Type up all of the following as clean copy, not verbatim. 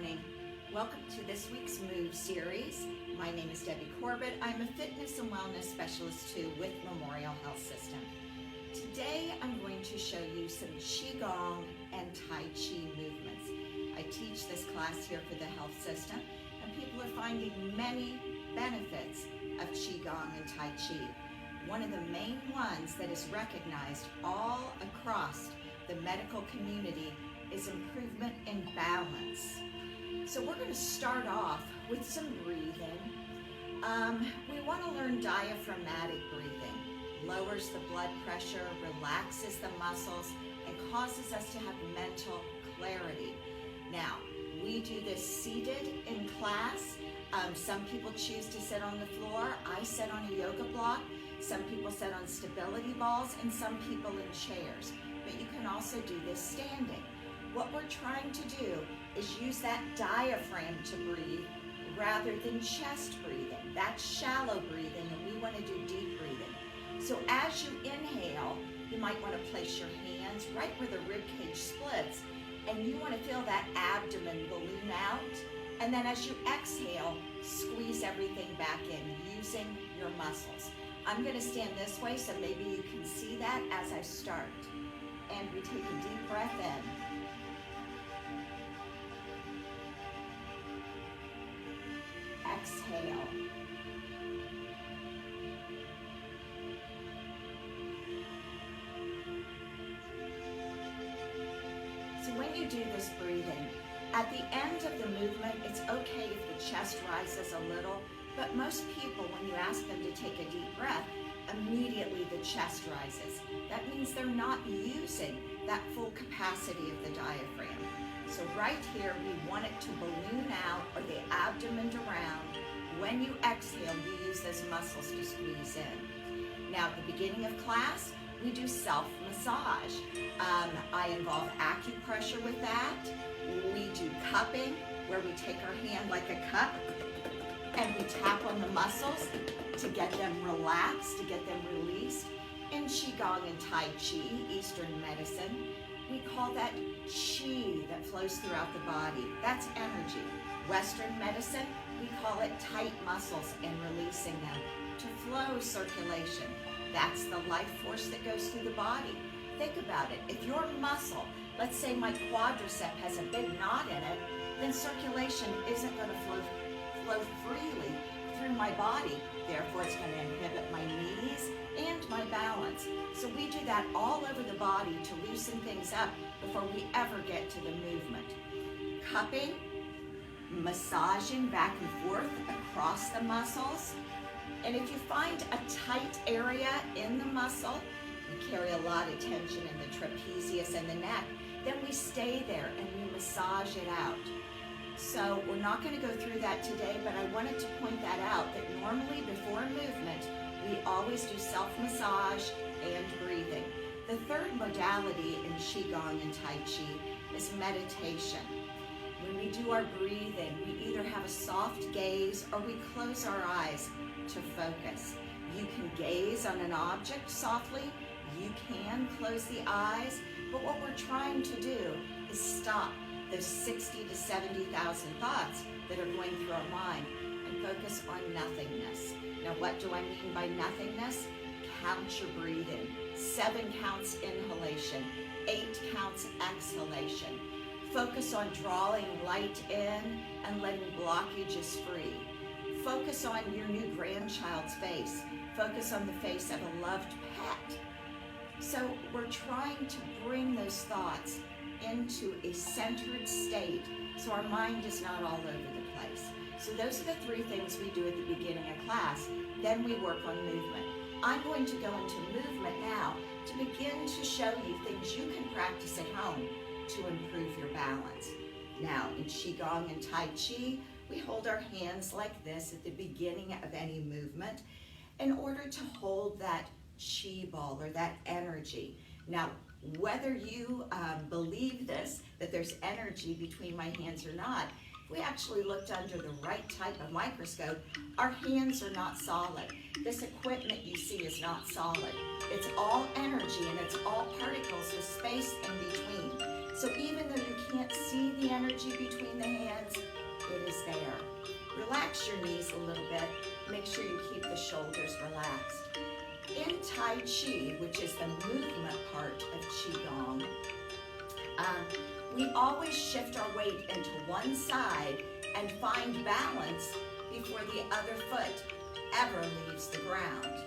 morning. Welcome to this week's Move series. My name is Debbie Corbett. I'm a fitness and wellness specialist too with Memorial Health System. Today I'm going to show you some qigong and Tai Chi movements. I teach this class here for the health system and people are finding many benefits of qigong and Tai Chi. One of the main ones that is recognized all across the medical community is improvement in balance. So we're going to start off with some breathing. We want to learn diaphragmatic breathing. Lowers the blood pressure, relaxes the muscles, and causes us to have mental clarity. Now, we do this seated in class. Some people choose to sit on the floor. I sit on a yoga block. Some people sit on stability balls, and some people in chairs. But you can also do this standing. What we're trying to do is use that diaphragm to breathe rather than chest breathing. That's shallow breathing, and we want to do deep breathing. So as you inhale, you might want to place your hands right where the rib cage splits, and you want to feel that abdomen balloon out. And then as you exhale, squeeze everything back in using your muscles. I'm going to stand this way so maybe you can see that as I start. And we take a deep breath in. Exhale. So when you do this breathing, at the end of the movement, it's okay if the chest rises a little, but most people, when you ask them to take a deep breath, immediately the chest rises. That means they're not using that full capacity of the diaphragm. So right here, we want it to balloon out or the abdomen around. When you exhale, you use those muscles to squeeze in. Now, at the beginning of class, we do self-massage. I involve acupressure with that. We do cupping, where we take our hand like a cup and we tap on the muscles to get them relaxed, to get them released. In qigong and Tai Chi, Eastern medicine, we call that qi that flows throughout the body. That's energy. Western medicine, we call it tight muscles and releasing them to flow circulation. That's the life force that goes through the body. Think about it. If your muscle, let's say my quadricep has a big knot in it, then circulation isn't going to flow freely through my body. Therefore, it's going to inhibit my knees and my balance. So we do that all over the body to loosen things up before we ever get to the movement. Cupping, massaging back and forth across the muscles. And if you find a tight area in the muscle, we carry a lot of tension in the trapezius and the neck, then we stay there and we massage it out. So we're not going to go through that today, but I wanted to point that out, that normally before movement, we always do self-massage and breathing. The third modality in qigong and Tai Chi is meditation. When we do our breathing, we either have a soft gaze or we close our eyes to focus. You can gaze on an object softly, you can close the eyes, but what we're trying to do is stop those 60 to 70,000 thoughts that are going through our mind and focus on nothingness. Now, what do I mean by nothingness? Count your breathing. 7 counts inhalation, 8 counts exhalation. Focus on drawing light in and letting blockages free. Focus on your new grandchild's face. Focus on the face of a loved pet. So we're trying to bring those thoughts into a centered state so our mind is not all over the place. So those are the 3 things we do at the beginning of class. Then we work on movement. I'm going to go into movement now to begin to show you things you can practice at home to improve your balance. Now, in qigong and Tai Chi, we hold our hands like this at the beginning of any movement in order to hold that qi ball or that energy. Now, whether you believe this, that there's energy between my hands or not, if we actually looked under the right type of microscope, our hands are not solid. This equipment you see is not solid. It's all energy and it's all particles with space in between. So even though you can't see the energy between the hands, it is there. Relax your knees a little bit. Make sure you keep the shoulders relaxed. In Tai Chi, which is the movement part of qigong, we always shift our weight into one side and find balance before the other foot ever leaves the ground.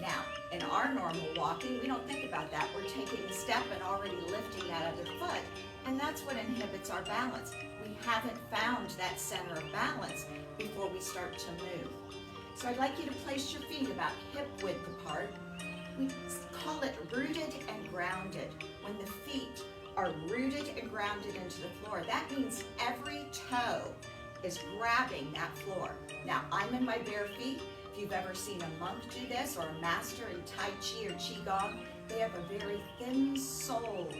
Now, in our normal walking, we don't think about that. We're taking a step and already lifting that other foot, and that's what inhibits our balance. We haven't found that center of balance before we start to move. So I'd like you to place your feet about hip width apart. We call it rooted and grounded. When the feet are rooted and grounded into the floor, that means every toe is grabbing that floor. Now, I'm in my bare feet. If you've ever seen a monk do this, or a master in Tai Chi or qigong, they have a very thin-soled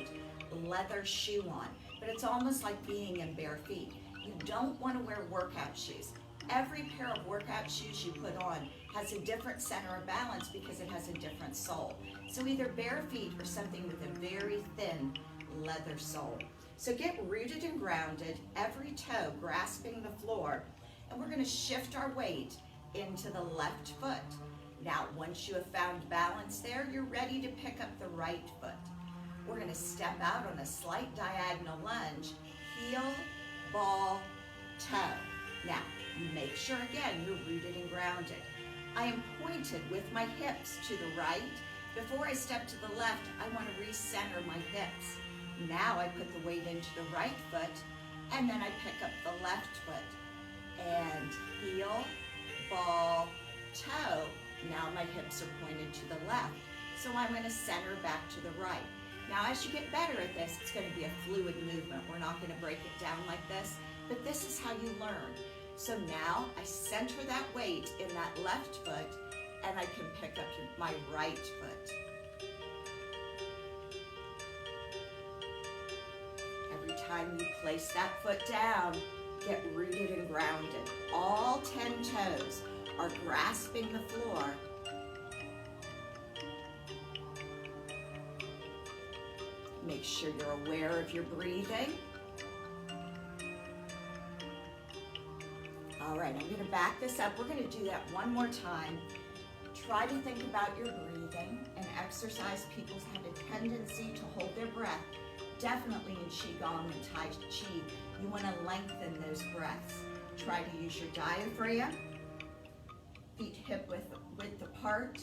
leather shoe on, but it's almost like being in bare feet. You don't want to wear workout shoes. Every pair of workout shoes you put on has a different center of balance because it has a different sole. So either bare feet or something with a very thin leather sole. So get rooted and grounded, every toe grasping the floor, and we're going to shift our weight into the left foot. Now, once you have found balance there, you're ready to pick up the right foot. We're going to step out on a slight diagonal lunge, heel, ball, toe. Now, make sure again you're rooted and grounded. I am pointed with my hips to the right. Before I step to the left, I want to recenter my hips. Now I put the weight into the right foot, and then I pick up the left foot. And heel, ball, toe. Now my hips are pointed to the left. So I'm going to center back to the right. Now as you get better at this, it's going to be a fluid movement. We're not going to break it down like this, but this is how you learn. So now I center that weight in that left foot, and I can pick up my right foot. Every time you place that foot down, get rooted and grounded. All 10 toes are grasping the floor. Make sure you're aware of your breathing. All right, I'm going to back this up. We're going to do that one more time. Try to think about your breathing. And exercise people have a tendency to hold their breath. Definitely in qigong and Tai Chi, you want to lengthen those breaths. Try to use your diaphragm. Feet hip width apart.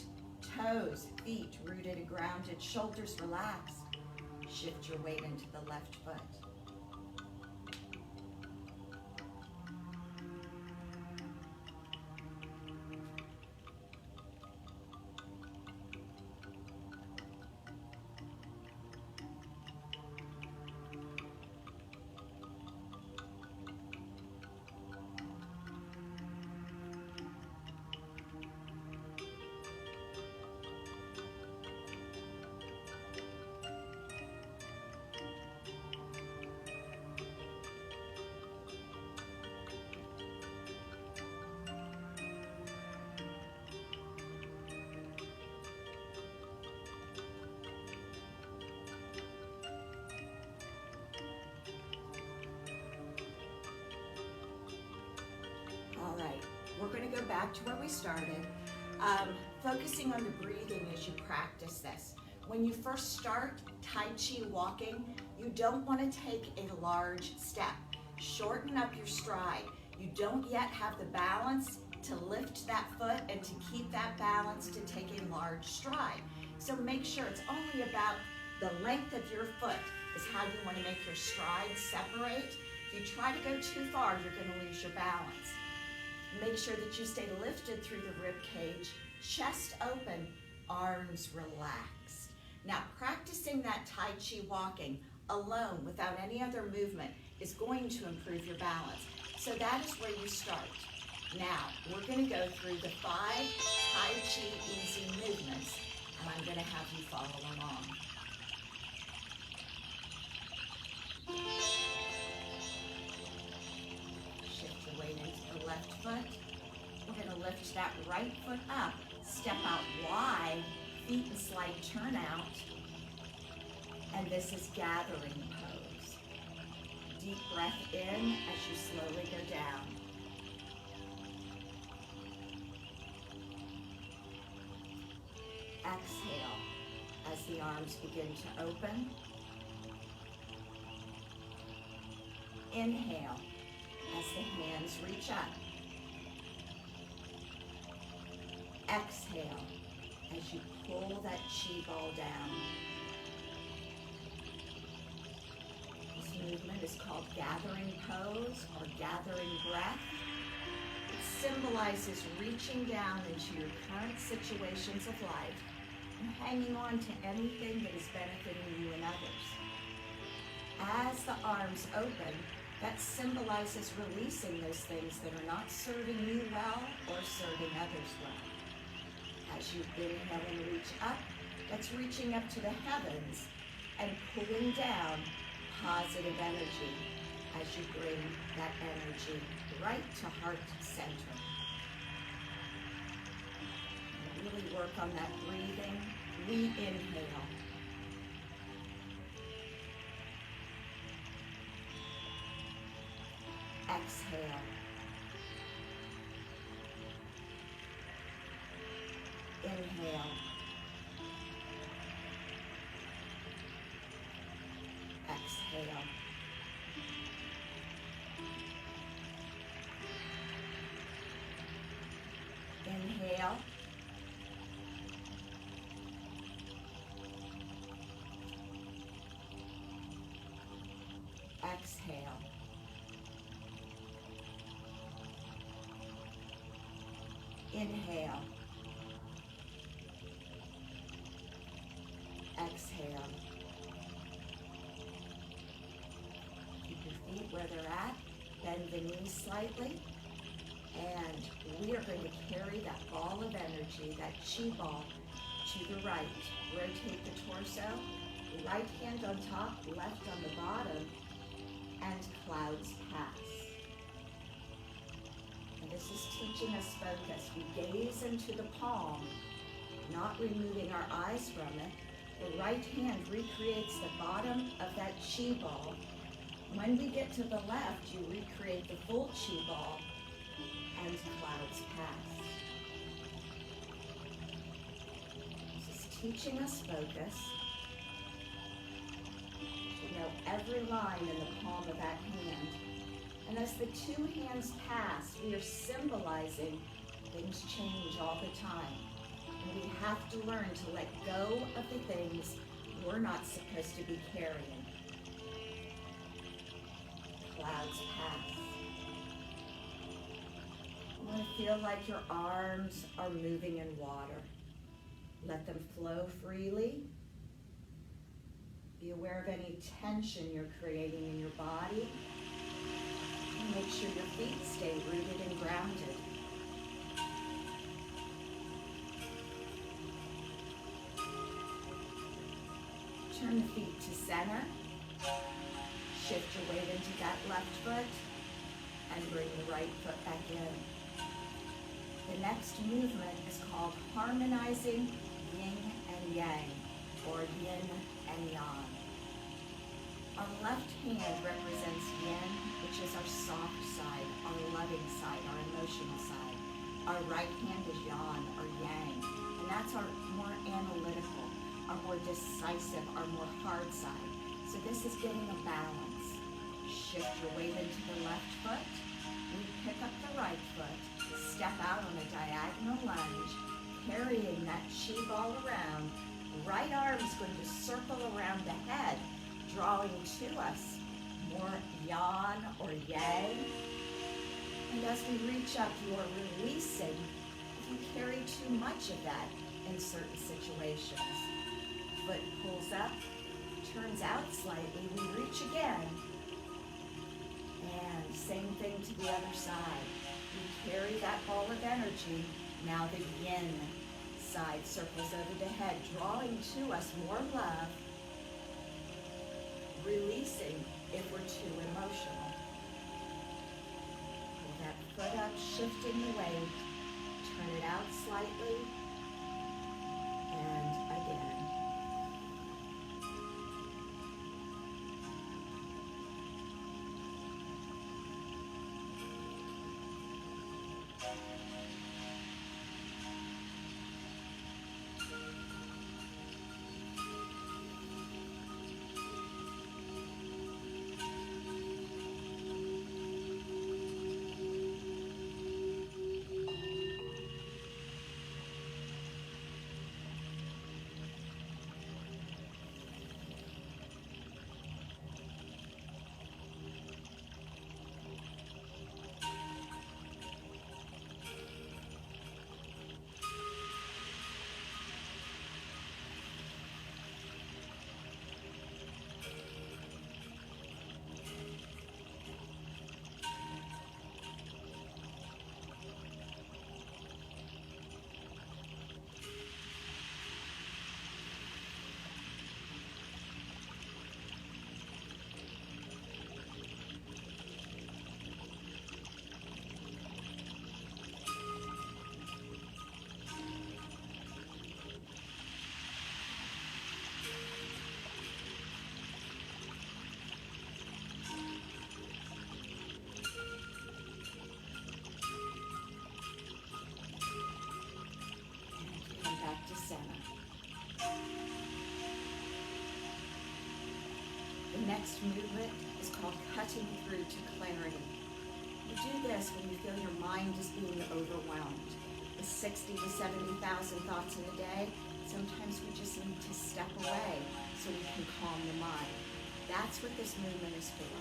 Toes, feet rooted and grounded. Shoulders relaxed. Shift your weight into the left foot. We're going to go back to where we started, focusing on the breathing as you practice this. When you first start Tai Chi walking, you don't want to take a large step. Shorten up your stride. You don't yet have the balance to lift that foot and to keep that balance to take a large stride. So make sure it's only about the length of your foot is how you want to make your stride separate. If you try to go too far, you're going to lose your balance. Make sure that you stay lifted through the rib cage, chest open, arms relaxed. Now, practicing that Tai Chi walking alone without any other movement is going to improve your balance. So that is where you start. Now, we're going to go through the 5 Tai Chi easy movements, and I'm going to have you follow along. Shift your weight into the left foot. We're going to lift that right foot up, step out wide, feet in slight turnout, and this is gathering pose. breath in as you slowly go down. Exhale as the arms begin to open. Inhale as the hands reach up. Exhale as you pull that chi ball down. This movement is called gathering pose or gathering breath. It symbolizes reaching down into your current situations of life and hanging on to anything that is benefiting you and others. As the arms open, that symbolizes releasing those things that are not serving you well or serving others well. As you inhale and reach up, that's reaching up to the heavens and pulling down positive energy as you bring that energy right to heart center. And really work on that breathing. We inhale. Exhale. Inhale. Exhale. Inhale. Exhale. Inhale. Exhale. Keep your feet where they're at. Bend the knees slightly. And we are going to carry that ball of energy, that chi ball, to the right. Rotate the torso. Right hand on top, left on the bottom. And clouds pass. And this is teaching us focus. We gaze into the palm, not removing our eyes from it. The right hand recreates the bottom of that chi ball. When we get to the left, you recreate the full chi ball, and clouds pass. This is teaching us focus. To know every line in the palm of that hand. And as the two hands pass, we are symbolizing things change all the time. And we have to learn to let go of the things we're not supposed to be carrying. Clouds pass. You want to feel like your arms are moving in water. Let them flow freely. Be aware of any tension you're creating in your body. And make sure your feet stay rooted and grounded. Turn the feet to center. Shift your weight into that left foot and bring the right foot back in. The next movement is called Harmonizing Yin and Yang, or Yin and Yang. Our left hand represents Yin, which is our soft side, our loving side, our emotional side. Our right hand is Yang, or Yang, and that's our more analytical, our more decisive, our more hard side. So this is getting a balance. Shift your weight into the left foot. We pick up the right foot. Step out on a diagonal lunge, carrying that chi ball around. Right arm is going to circle around the head, drawing to us more yan or yang. And as we reach up, you are releasing if you carry too much of that in certain situations. Foot pulls up, turns out slightly, we reach again. And same thing to the other side. We carry that ball of energy. Now the yin side circles over the head, drawing to us more love, releasing if we're too emotional. Pull that foot up, shifting the weight, turn it out slightly, and again. next movement is called cutting through to clarity. You do this when you feel your mind is being overwhelmed. With 60 to 70,000 thoughts in a day, sometimes we just need to step away so we can calm the mind. That's what this movement is for.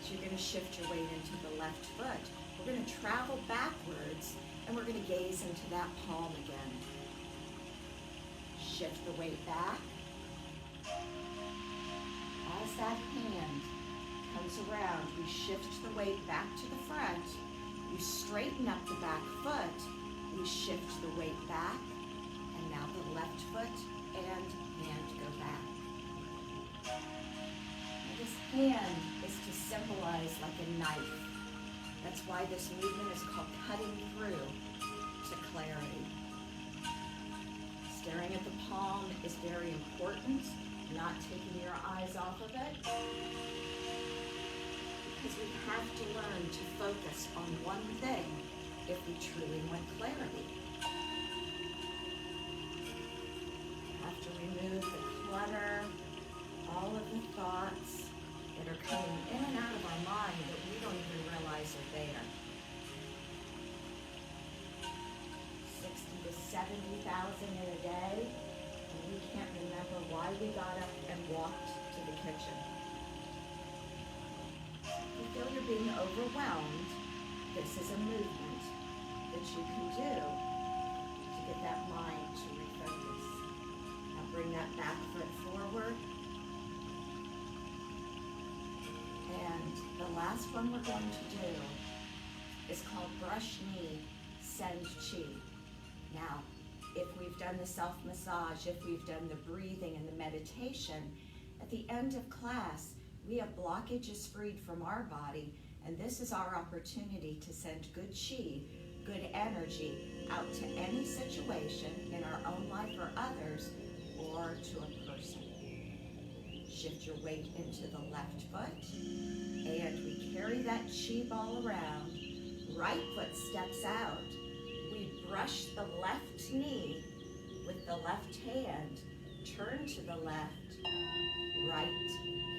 So you're going to shift your weight into the left foot. We're going to travel backwards, and we're going to gaze into that palm again. Shift the weight back. As that hand comes around, we shift the weight back to the front. You straighten up the back foot. We shift the weight back. And now the left foot and hand go back. Now this hand is to symbolize like a knife. That's why this movement is called cutting through to clarity. Staring at the palm is very important, not taking your eyes off of it. Because we have to learn to focus on one thing if we truly want clarity. We have to remove the clutter, all of the thoughts that are coming in and out of our mind that we don't even realize are there. 60 to 70,000 in a day, and we can't remember why we got up and walked to the kitchen. If you feel you're being overwhelmed, this is a movement that you can do to get that mind to refocus. Now bring that back foot forward. And the last one we're going to do is called brush knee, send chi. Now, if we've done the self-massage, if we've done the breathing and the meditation, at the end of class, we have blockages freed from our body, and this is our opportunity to send good chi, good energy out to any situation in our own life or others, or to a person. Shift your weight into the left foot, and we carry that chi ball around. Right foot steps out. We brush the left knee with the left hand, turn to the left, right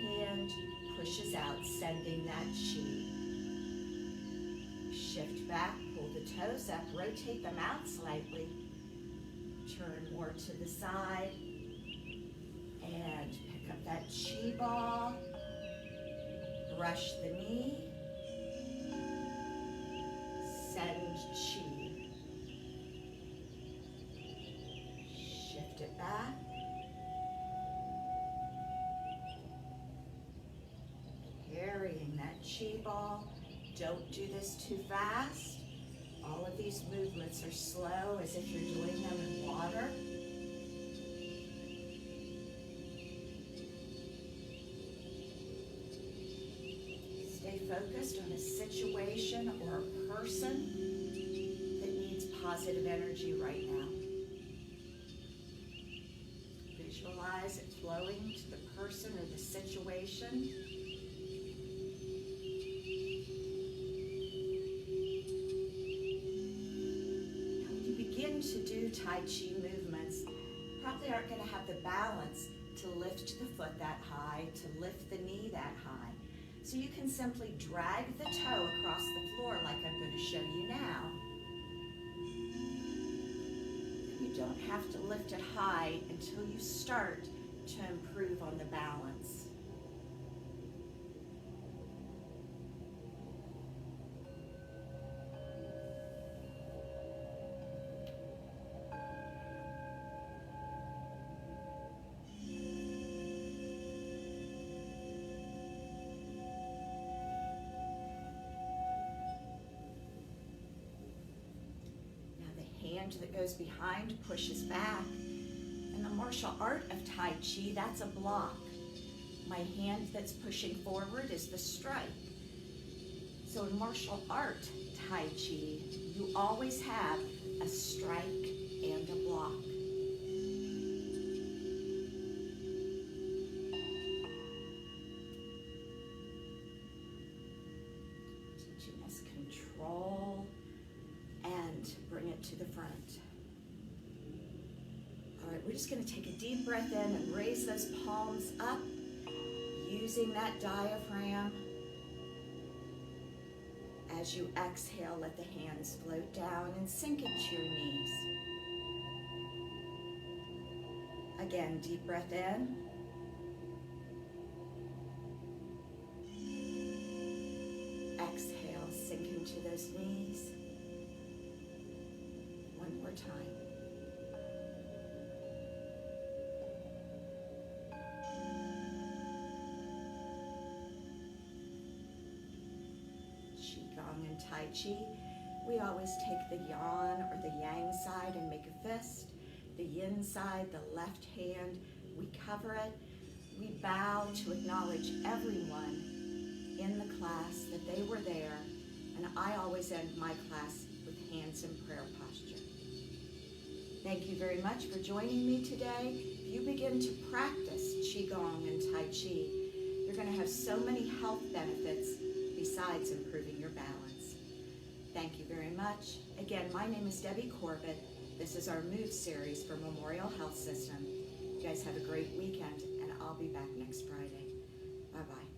hand pushes out, sending that chi. Shift back, pull the toes up, rotate them out slightly, turn more to the side, and pick up that chi ball, brush the knee, send chi. Shift it back. Carrying that chi ball. Don't do this too fast. All of these movements are slow, as if you're doing them in water. Stay focused on a situation or a person that needs positive energy right now. Visualize it flowing to the person or the situation. To do Tai Chi movements, you probably aren't going to have the balance to lift the foot that high, to lift the knee that high. So you can simply drag the toe across the floor like I'm going to show you now. You don't have to lift it high until you start to improve on the balance. That goes behind pushes back. In the martial art of Tai Chi, that's a block. My hand that's pushing forward is the strike. So in martial art Tai Chi, you always have a strike and a block. Teaching us control and bring it to the front. All right, we're just going to take a deep breath in and raise those palms up. using that diaphragm. As you exhale, let the hands float down and sink into your knees. Again, deep breath in. Exhale, sink into those knees. One more time. Qigong and Tai Chi, we always take the yang or the yang side and make a fist. The yin side, the left hand, we cover it. We bow to acknowledge everyone in the class that they were there, and I always end my class with hands in prayer posture. Thank you very much for joining me today. If you begin to practice Qigong and Tai Chi, you're going to have so many health benefits besides improving your balance. Thank you very much. Again, my name is Debbie Corbett. This is our Move series for Memorial Health System. You guys have a great weekend, and I'll be back next Friday. Bye-bye.